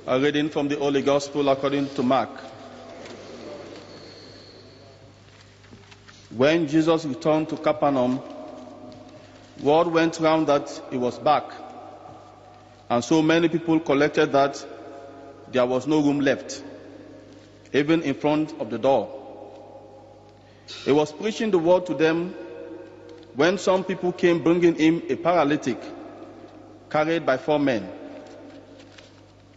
A reading from the Holy Gospel according to Mark. When Jesus returned to Capernaum, word went round that he was back, and so many people collected that there was no room left, even in front of the door. He was preaching the word to them when some people came bringing him a paralytic carried by 4 men.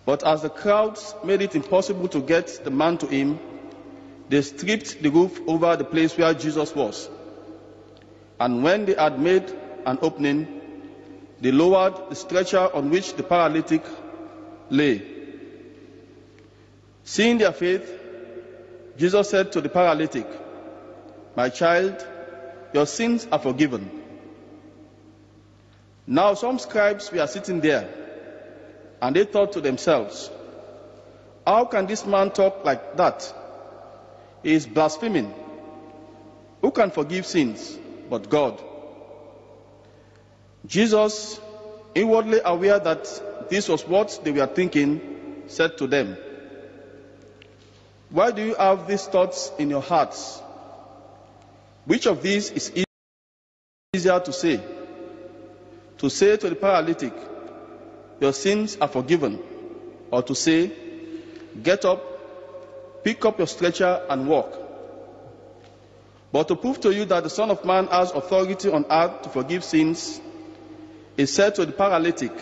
But as the crowds made it impossible to get the man to him, they stripped the roof over the place where Jesus was. And when they had made an opening, they lowered the stretcher on which the paralytic lay. Seeing their faith, Jesus said to the paralytic, "My child, your sins are forgiven." Now some scribes were sitting there, and they thought to themselves, "How can this man talk like that? He is blaspheming. Who can forgive sins but God?" Jesus, inwardly aware that this was what they were thinking, said to them, "Why do you have these thoughts in your hearts? Which of these is easier to say? To say to the paralytic, 'Your sins are forgiven,' or to say, 'Get up, pick up your stretcher and walk'? But to prove to you that the Son of Man has authority on earth to forgive sins, he said to the paralytic,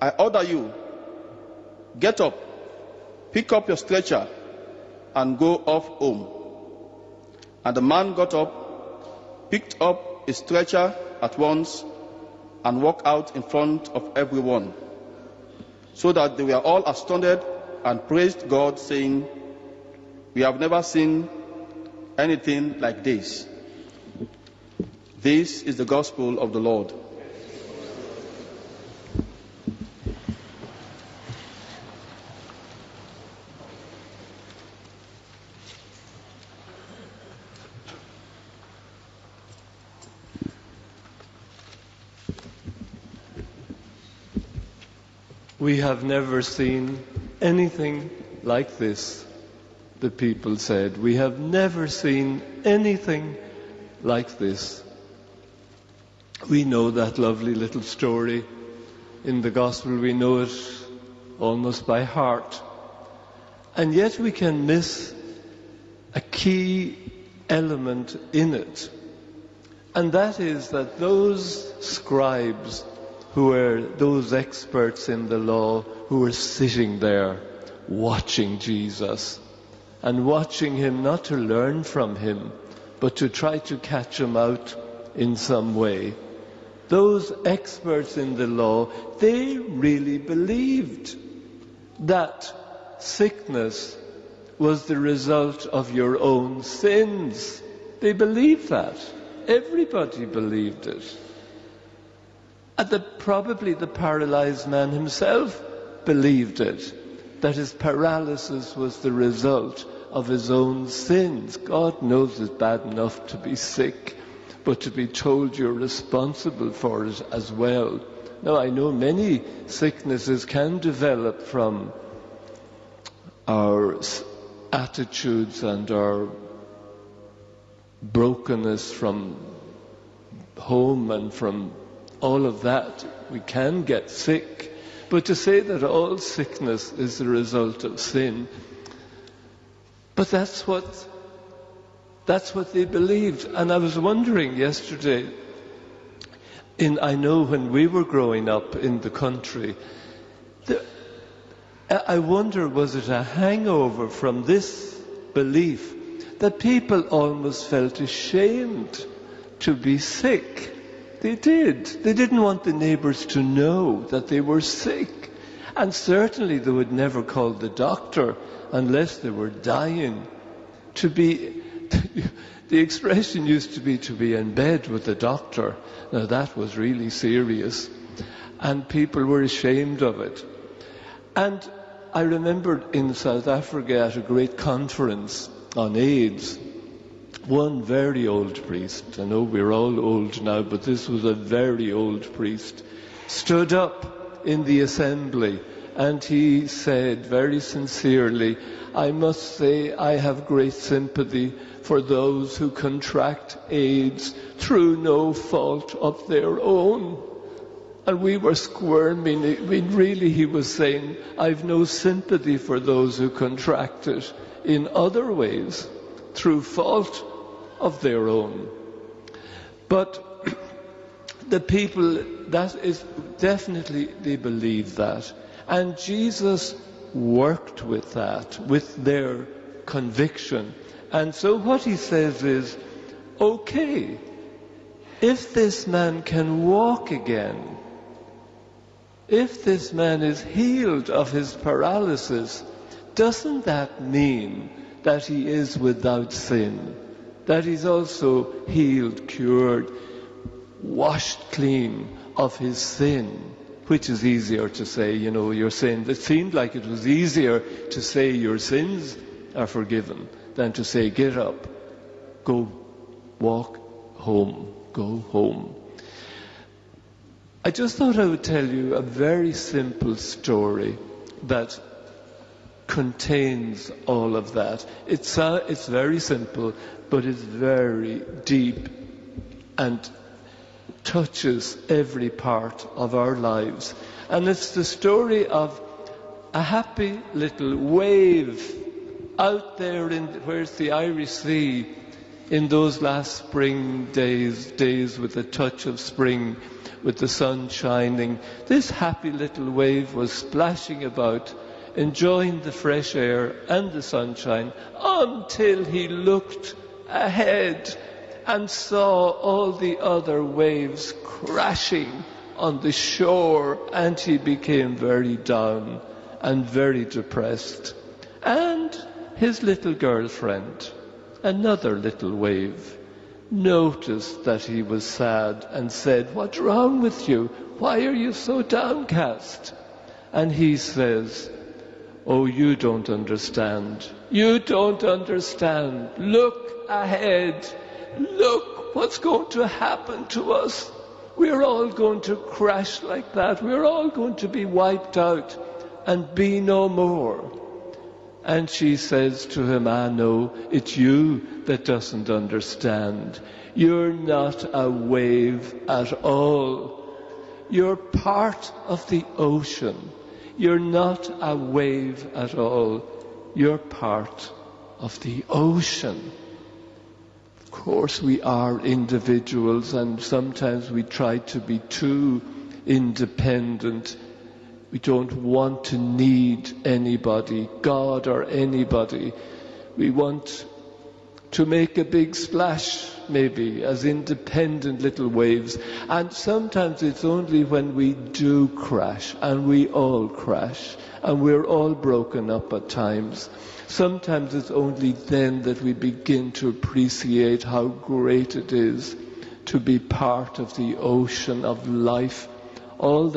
'I order you, get up, pick up your stretcher, and go off home.' And the man got up, picked up his stretcher at once, and walked out in front of everyone, so that they were all astounded and praised God, saying, 'We have never seen anything like this.'" This is the gospel of the Lord. "We have never seen anything like this," the people said. "We have never seen anything like this." We know that lovely little story in the Gospel. We know it almost by heart. And yet we can miss a key element in it. And that is that those scribes who were those experts in the law who were sitting there watching Jesus and watching him not to learn from him but to try to catch him out in some way. Those experts in the law, they really believed that sickness was the result of your own sins. They believed that. Everybody believed it. And probably the paralyzed man himself believed it, that his paralysis was the result of his own sins. God knows it's bad enough to be sick, but to be told you're responsible for it as well. Now, I know many sicknesses can develop from our attitudes and our brokenness from home and from all of that. We can get sick, but to say that all sickness is the result of sin, but that's what they believed. And I was wondering yesterday, I know when we were growing up in the country, I wonder, was it a hangover from this belief that people almost felt ashamed to be sick? They did. They didn't want the neighbours to know that they were sick. And certainly they would never call the doctor unless they were dying. The expression used to be in bed with the doctor. Now that was really serious. And people were ashamed of it. And I remembered in South Africa at a great conference on AIDS, one very old priest, I know we're all old now, but this was a very old priest, stood up in the assembly and he said very sincerely, "I must say I have great sympathy for those who contract AIDS through no fault of their own." And we were squirming. I mean, really, he was saying, I've no sympathy for those who contract it in other ways, through fault of their own. But the people, that is definitely, they believe that. And Jesus worked with that, with their conviction. And so what he says is, okay, if this man can walk again, if this man is healed of his paralysis, doesn't that mean that he is without sin? That he's also healed, cured, washed clean of his sin? Which is easier to say, your sin. It seemed like it was easier to say your sins are forgiven than to say, get up, go, walk home, go home. I just thought I would tell you a very simple story that contains all of that. It's very simple, but it's very deep and touches every part of our lives. And it's the story of a happy little wave out there where's the Irish Sea, in those last spring days with a touch of spring, with the sun shining. This happy little wave was splashing about, enjoying the fresh air and the sunshine, until he looked ahead and saw all the other waves crashing on the shore, and he became very down and very depressed. And his little girlfriend, another little wave, noticed that he was sad and said, "What's wrong with you? Why are you so downcast?" And he says, "Oh, you don't understand. You don't understand. Look ahead. Look what's going to happen to us. We're all going to crash like that. We're all going to be wiped out and be no more." And she says to him, "Ah, no, it's you that doesn't understand. You're not a wave at all. You're part of the ocean. You're not a wave at all. You're part of the ocean." Of course, we are individuals, and sometimes we try to be too independent. We don't want to need anybody, God or anybody. We want to make a big splash, maybe, as independent little waves. And sometimes it's only when we do crash, and we all crash, and we're all broken up at times. Sometimes it's only then that we begin to appreciate how great it is to be part of the ocean of life. All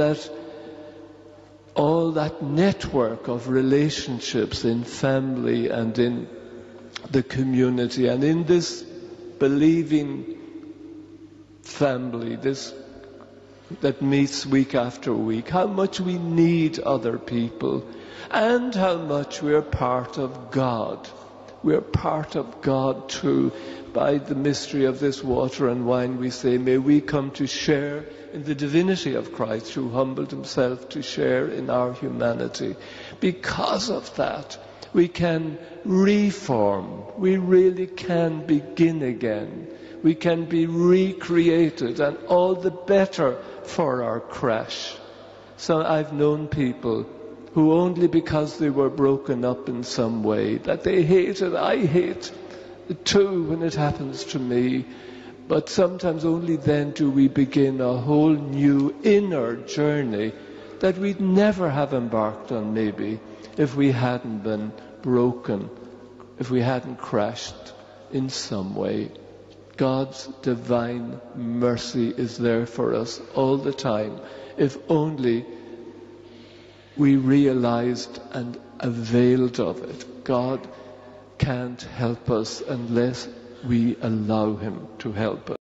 that network of relationships in family and in the community and in this believing family, this that meets week after week, how much we need other people and how much we're part of God. We're part of God too. By the mystery of this water and wine, we say, may we come to share in the divinity of Christ, who humbled himself to share in our humanity. Because of that, we can reform. We really can begin again. We can be recreated, and all the better for our crash. So I've known people who only because they were broken up in some way, that they hated, I hate it too when it happens to me. But sometimes only then do we begin a whole new inner journey that we'd never have embarked on, maybe, if we hadn't been broken, if we hadn't crashed in some way. God's divine mercy is there for us all the time, if only we realized and availed of it. God can't help us unless we allow him to help us.